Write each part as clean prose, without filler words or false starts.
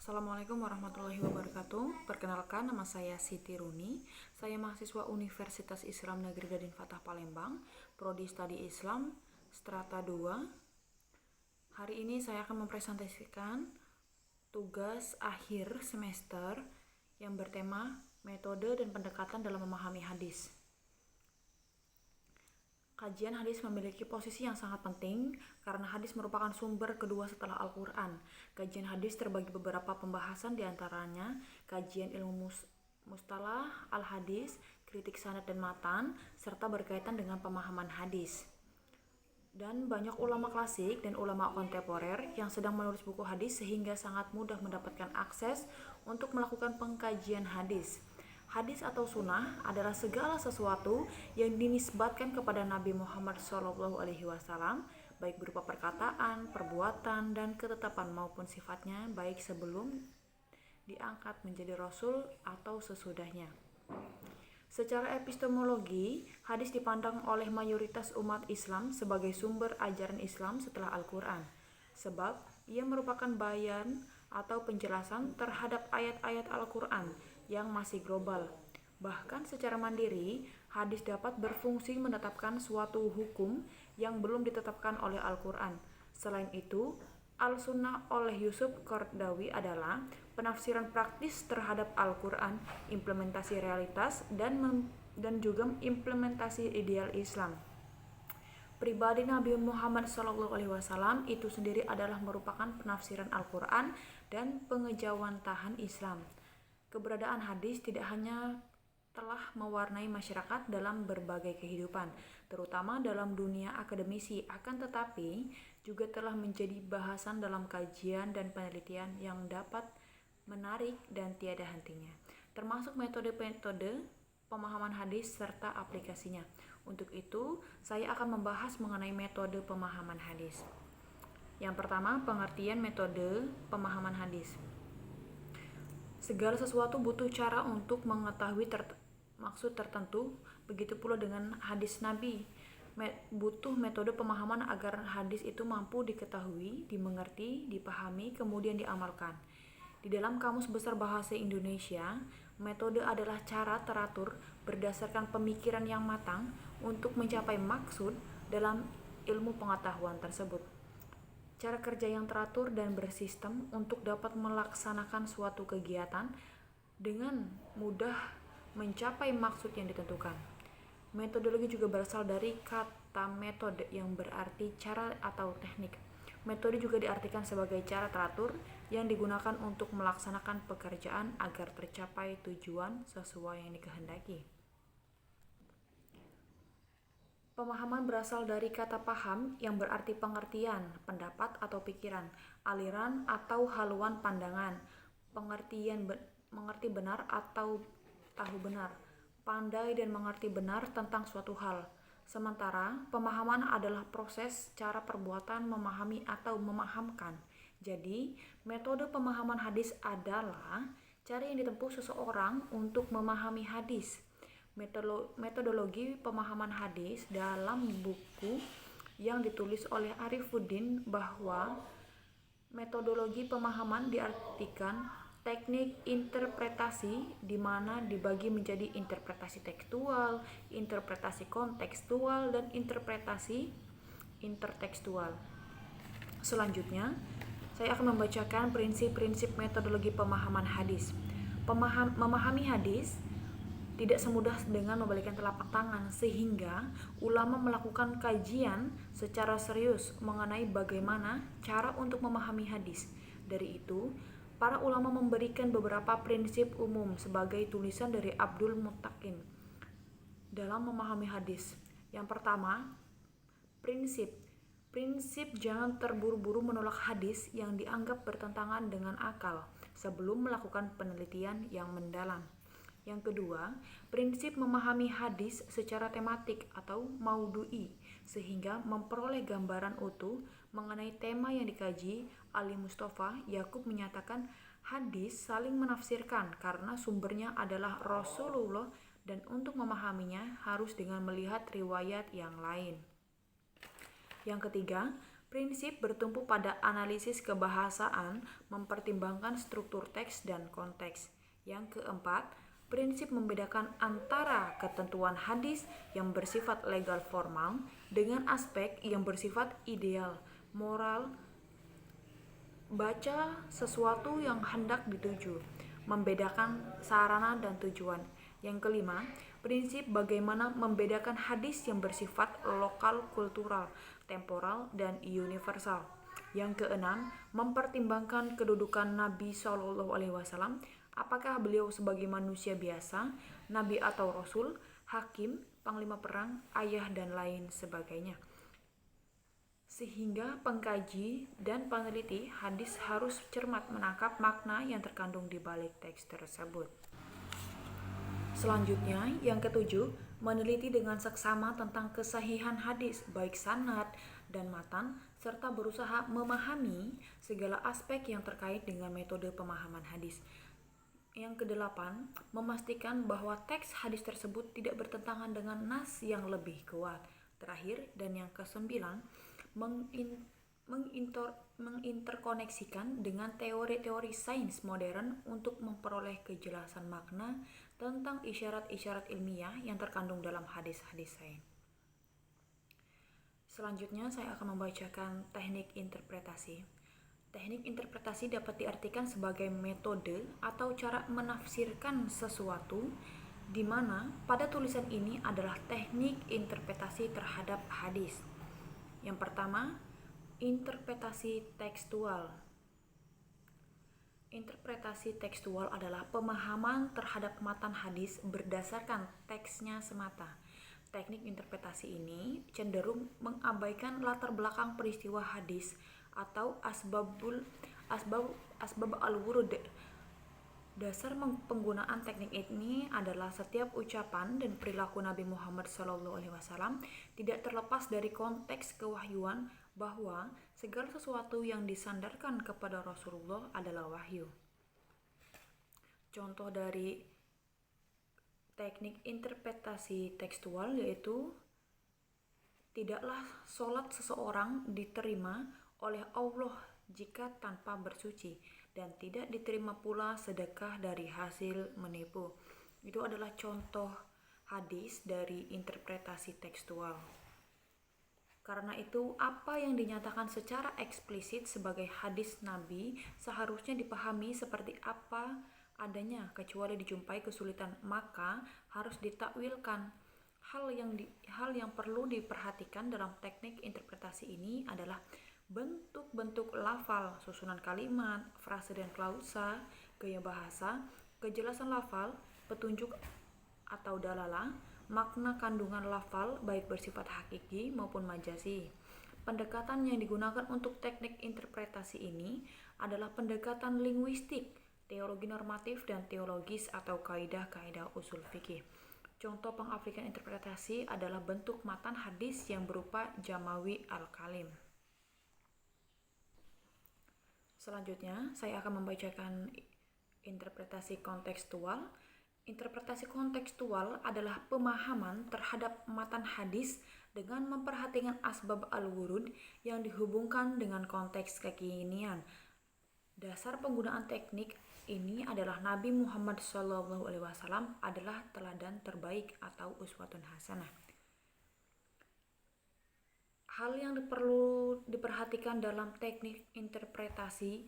Assalamualaikum warahmatullahi wabarakatuh. Perkenalkan, nama saya Siti Runi. Saya mahasiswa Universitas Islam Negeri Dadin Fatah Palembang, Prodi Studi Islam, Strata 2. Hari ini saya akan mempresentasikan tugas akhir semester yang bertema metode dan pendekatan dalam memahami hadis. Kajian hadis memiliki posisi yang sangat penting karena hadis merupakan sumber kedua setelah Al-Quran. Kajian hadis terbagi beberapa pembahasan, diantaranya kajian ilmu mustalah al-hadis, kritik sanad dan matan, serta berkaitan dengan pemahaman hadis. Dan banyak ulama klasik dan ulama kontemporer yang sedang menulis buku hadis sehingga sangat mudah mendapatkan akses untuk melakukan pengkajian hadis. Hadis atau sunnah adalah segala sesuatu yang dinisbatkan kepada Nabi Muhammad SAW, baik berupa perkataan, perbuatan, dan ketetapan maupun sifatnya, baik sebelum diangkat menjadi Rasul atau sesudahnya. Secara epistemologi, hadis dipandang oleh mayoritas umat Islam sebagai sumber ajaran Islam setelah Al-Quran, sebab ia merupakan bayan atau penjelasan terhadap ayat-ayat Al-Quran yang masih global. Bahkan secara mandiri, hadis dapat berfungsi menetapkan suatu hukum yang belum ditetapkan oleh Al-Quran. Selain itu, Al-Sunnah oleh Yusuf Qaradawi adalah penafsiran praktis terhadap Al-Quran, implementasi realitas, dan juga implementasi ideal Islam. Pribadi Nabi Muhammad SAW itu sendiri adalah merupakan penafsiran Al-Quran dan pengejawantahan Islam. Keberadaan hadis tidak hanya telah mewarnai masyarakat dalam berbagai kehidupan, terutama dalam dunia akademisi, akan tetapi juga telah menjadi bahasan dalam kajian dan penelitian yang dapat menarik dan tiada hentinya, termasuk metode-metode pemahaman hadis serta aplikasinya. Untuk itu, saya akan membahas mengenai metode pemahaman hadis. Yang pertama, pengertian metode pemahaman hadis. Segala sesuatu butuh cara untuk mengetahui maksud tertentu, begitu pula dengan hadis Nabi. Butuh metode pemahaman agar hadis itu mampu diketahui, dimengerti, dipahami, kemudian diamalkan. Di dalam Kamus Besar Bahasa Indonesia, metode adalah cara teratur berdasarkan pemikiran yang matang untuk mencapai maksud dalam ilmu pengetahuan tersebut. Cara kerja yang teratur dan bersistem untuk dapat melaksanakan suatu kegiatan dengan mudah mencapai maksud yang ditentukan. Metodologi juga berasal dari kata metode yang berarti cara atau teknik. Metode juga diartikan sebagai cara teratur yang digunakan untuk melaksanakan pekerjaan agar tercapai tujuan sesuai yang dikehendaki. Pemahaman berasal dari kata paham yang berarti pengertian, pendapat atau pikiran, aliran atau haluan pandangan, mengerti benar atau tahu benar, pandai dan mengerti benar tentang suatu hal. Sementara pemahaman adalah proses cara perbuatan memahami atau memahamkan. Jadi, metode pemahaman hadis adalah cara yang ditempuh seseorang untuk memahami hadis. Metodologi pemahaman hadis dalam buku yang ditulis oleh Arifuddin bahwa metodologi pemahaman diartikan teknik interpretasi di mana dibagi menjadi interpretasi tekstual, interpretasi kontekstual, dan interpretasi intertekstual. Selanjutnya, saya akan membacakan prinsip-prinsip metodologi pemahaman hadis. Memahami hadis tidak semudah dengan membalikkan telapak tangan, sehingga ulama melakukan kajian secara serius mengenai bagaimana cara untuk memahami hadis. Dari itu, para ulama memberikan beberapa prinsip umum sebagai tulisan dari Abdul Muttaqin dalam memahami hadis. Yang pertama, prinsip jangan terburu-buru menolak hadis yang dianggap bertentangan dengan akal sebelum melakukan penelitian yang mendalam. Yang kedua, prinsip memahami hadis secara tematik atau maudhu'i sehingga memperoleh gambaran utuh mengenai tema yang dikaji. Ali Mustafa Yakub menyatakan hadis saling menafsirkan karena sumbernya adalah Rasulullah dan untuk memahaminya harus dengan melihat riwayat yang lain. Yang ketiga, Prinsip bertumpu pada analisis kebahasaan, mempertimbangkan struktur teks dan konteks. Yang keempat, prinsip membedakan antara ketentuan hadis yang bersifat legal formal dengan aspek yang bersifat ideal, moral, baca sesuatu yang hendak dituju, membedakan sarana dan tujuan. Yang kelima, prinsip bagaimana membedakan hadis yang bersifat lokal, kultural, temporal, dan universal. Yang keenam, mempertimbangkan kedudukan Nabi SAW, apakah beliau sebagai manusia biasa, nabi atau rasul, hakim, panglima perang, ayah, dan lain sebagainya. Sehingga pengkaji dan peneliti hadis harus cermat menangkap makna yang terkandung di balik teks tersebut. Selanjutnya, yang ketujuh, meneliti dengan seksama tentang kesahihan hadis, baik sanad dan matan, serta berusaha memahami segala aspek yang terkait dengan metode pemahaman hadis. Yang kedelapan, memastikan bahwa teks hadis tersebut tidak bertentangan dengan nas yang lebih kuat. Terakhir, dan yang kesembilan, menginterkoneksikan dengan teori-teori sains modern untuk memperoleh kejelasan makna tentang isyarat-isyarat ilmiah yang terkandung dalam hadis-hadis sains. Selanjutnya saya akan membacakan teknik interpretasi. Teknik interpretasi dapat diartikan sebagai metode atau cara menafsirkan sesuatu, di mana pada tulisan ini adalah teknik interpretasi terhadap hadis. Yang pertama, interpretasi tekstual. Interpretasi tekstual adalah pemahaman terhadap matan hadis berdasarkan teksnya semata. Teknik interpretasi ini cenderung mengabaikan latar belakang peristiwa hadis atau asbab al-wurud. Dasar penggunaan teknik ini adalah setiap ucapan dan perilaku Nabi Muhammad SAW tidak terlepas dari konteks kewahyuan, bahwa segala sesuatu yang disandarkan kepada Rasulullah adalah wahyu. Contoh dari teknik interpretasi tekstual yaitu, tidaklah sholat seseorang diterima oleh Allah jika tanpa bersuci, dan tidak diterima pula sedekah dari hasil menipu. Itu adalah contoh hadis dari interpretasi tekstual. Karena itu, apa yang dinyatakan secara eksplisit sebagai hadis Nabi seharusnya dipahami seperti apa adanya, kecuali dijumpai kesulitan, maka harus ditakwilkan. Hal yang perlu diperhatikan dalam teknik interpretasi ini adalah bentuk-bentuk lafal, susunan kalimat, frase dan klausa, gaya bahasa, kejelasan lafal, petunjuk atau dalalah, makna kandungan lafal baik bersifat hakiki maupun majazi. Pendekatan yang digunakan untuk teknik interpretasi ini adalah pendekatan linguistik, teologi normatif, dan teologis atau kaidah-kaidah usul fikih. Contoh pengaplikasian interpretasi adalah bentuk matan hadis yang berupa jamawi al-kalim. Selanjutnya, saya akan membacakan interpretasi kontekstual. Interpretasi kontekstual adalah pemahaman terhadap matan hadis dengan memperhatikan asbab al-wurud yang dihubungkan dengan konteks kekinian. Dasar penggunaan teknik ini adalah Nabi Muhammad SAW adalah teladan terbaik atau uswatun hasanah. Hal yang perlu diperhatikan dalam teknik interpretasi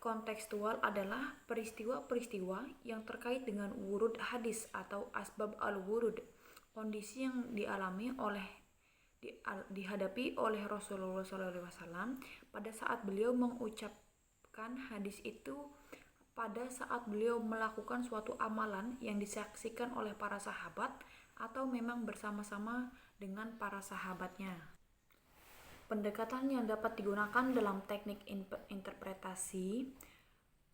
kontekstual adalah peristiwa-peristiwa yang terkait dengan wurud hadis atau asbab al-wurud, kondisi yang dihadapi oleh Rasulullah SAW pada saat beliau mengucapkan hadis itu, pada saat beliau melakukan suatu amalan yang disaksikan oleh para sahabat atau memang bersama-sama dengan para sahabatnya. Pendekatan yang dapat digunakan dalam teknik interpretasi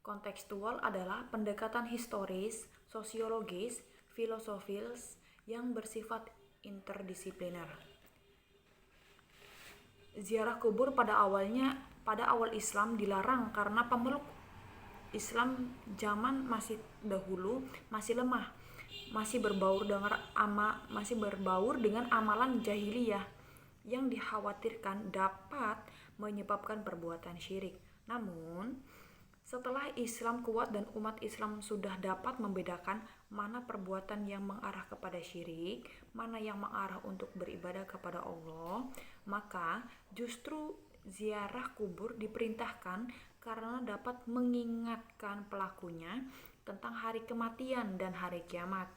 kontekstual adalah pendekatan historis, sosiologis, filosofis yang bersifat interdisipliner. Ziarah kubur pada awal Islam dilarang karena pemeluk Islam zaman masih dahulu masih lemah, masih berbaur dengan amalan jahiliyah yang dikhawatirkan dapat menyebabkan perbuatan syirik. Namun, setelah Islam kuat dan umat Islam sudah dapat membedakan mana perbuatan yang mengarah kepada syirik, mana yang mengarah untuk beribadah kepada Allah, maka justru ziarah kubur diperintahkan karena dapat mengingatkan pelakunya tentang hari kematian dan hari kiamat.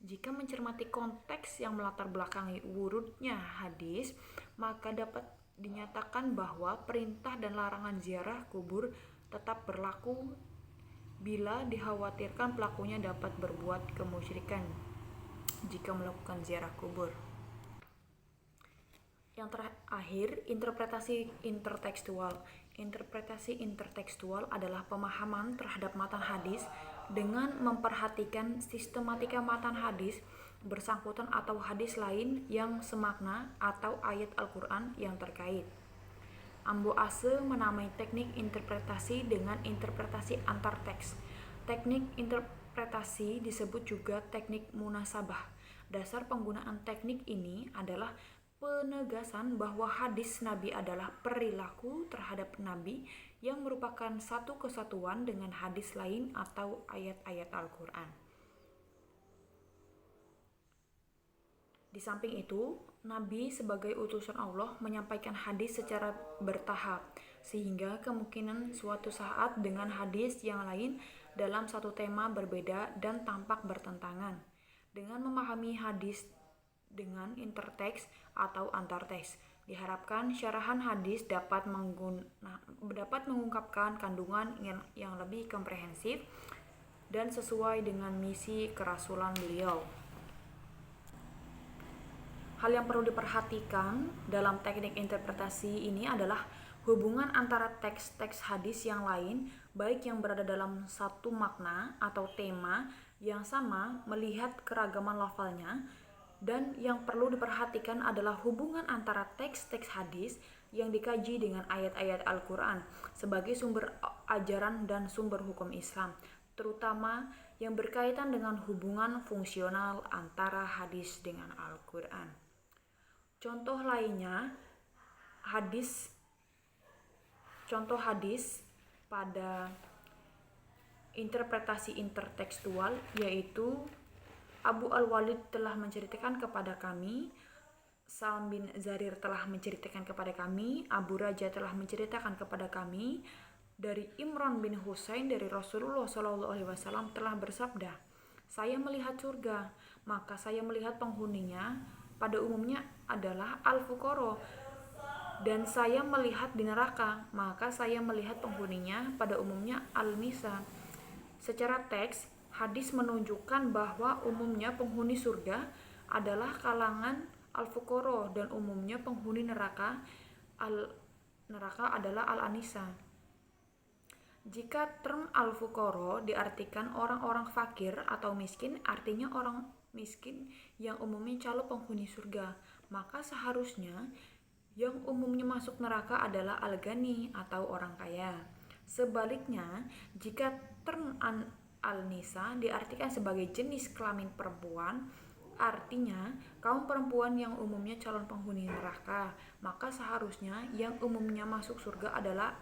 Jika mencermati konteks yang melatar belakangi wurudnya hadis, maka dapat dinyatakan bahwa perintah dan larangan ziarah kubur tetap berlaku bila dikhawatirkan pelakunya dapat berbuat kemusyrikan jika melakukan ziarah kubur. Yang terakhir, interpretasi intertekstual. Interpretasi intertekstual adalah pemahaman terhadap matan hadis dengan memperhatikan sistematika matan hadis bersangkutan atau hadis lain yang semakna atau ayat Al-Quran yang terkait. Ambo Ase menamai teknik interpretasi dengan interpretasi antar teks. Teknik interpretasi disebut juga teknik munasabah. Dasar penggunaan teknik ini adalah penegasan bahwa hadis Nabi adalah perilaku terhadap Nabi yang merupakan satu kesatuan dengan hadis lain atau ayat-ayat Al-Quran. Di samping itu, Nabi sebagai utusan Allah menyampaikan hadis secara bertahap, sehingga kemungkinan suatu saat dengan hadis yang lain dalam satu tema berbeda dan tampak bertentangan. Dengan memahami hadis dengan interteks atau antarteks, diharapkan syarahan hadis dapat mengungkapkan kandungan yang lebih komprehensif dan sesuai dengan misi kerasulan beliau. Hal yang perlu diperhatikan dalam teknik interpretasi ini adalah hubungan antara teks-teks hadis yang lain, baik yang berada dalam satu makna atau tema yang sama melihat keragaman lafalnya, dan yang perlu diperhatikan adalah hubungan antara teks-teks hadis yang dikaji dengan ayat-ayat Al-Quran sebagai sumber ajaran dan sumber hukum Islam, terutama yang berkaitan dengan hubungan fungsional antara hadis dengan Al-Quran. Contoh hadis pada interpretasi intertekstual yaitu Abu Al-Walid telah menceritakan kepada kami, Salam bin Zarir telah menceritakan kepada kami, Abu Raja telah menceritakan kepada kami, dari Imran bin Husain dari Rasulullah SAW telah bersabda, saya melihat surga, maka saya melihat penghuninya pada umumnya adalah al-fuqara, dan saya melihat di neraka, maka saya melihat penghuninya pada umumnya al-nisa. Secara teks, hadis menunjukkan bahwa umumnya penghuni surga adalah kalangan al-fuqara dan umumnya penghuni neraka adalah al-anisa. Jika term al-fuqara diartikan orang-orang fakir atau miskin, artinya orang miskin yang umumnya calon penghuni surga, maka seharusnya yang umumnya masuk neraka adalah al-ghani atau orang kaya. Sebaliknya, jika term al-nisa diartikan sebagai jenis kelamin perempuan, artinya kaum perempuan yang umumnya calon penghuni neraka, maka seharusnya yang umumnya masuk surga adalah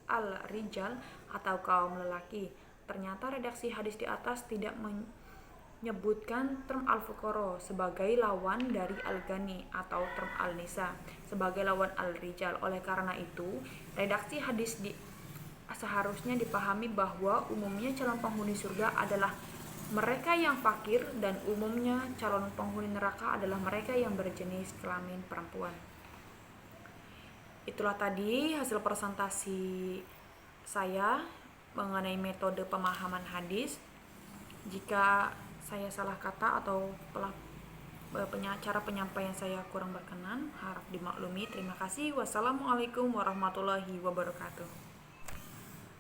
al-rijal atau kaum lelaki. Ternyata redaksi hadis di atas tidak menyebutkan term al-fuqara sebagai lawan dari al-ghani atau term al-nisa sebagai lawan al-rijal. Oleh karena itu, redaksi hadis seharusnya dipahami bahwa umumnya calon penghuni surga adalah mereka yang fakir dan umumnya calon penghuni neraka adalah mereka yang berjenis kelamin perempuan. Itulah tadi hasil presentasi saya mengenai metode pemahaman hadis. Jika saya salah kata atau cara penyampaian saya kurang berkenan, harap dimaklumi. Terima kasih. Wassalamualaikum warahmatullahi wabarakatuh.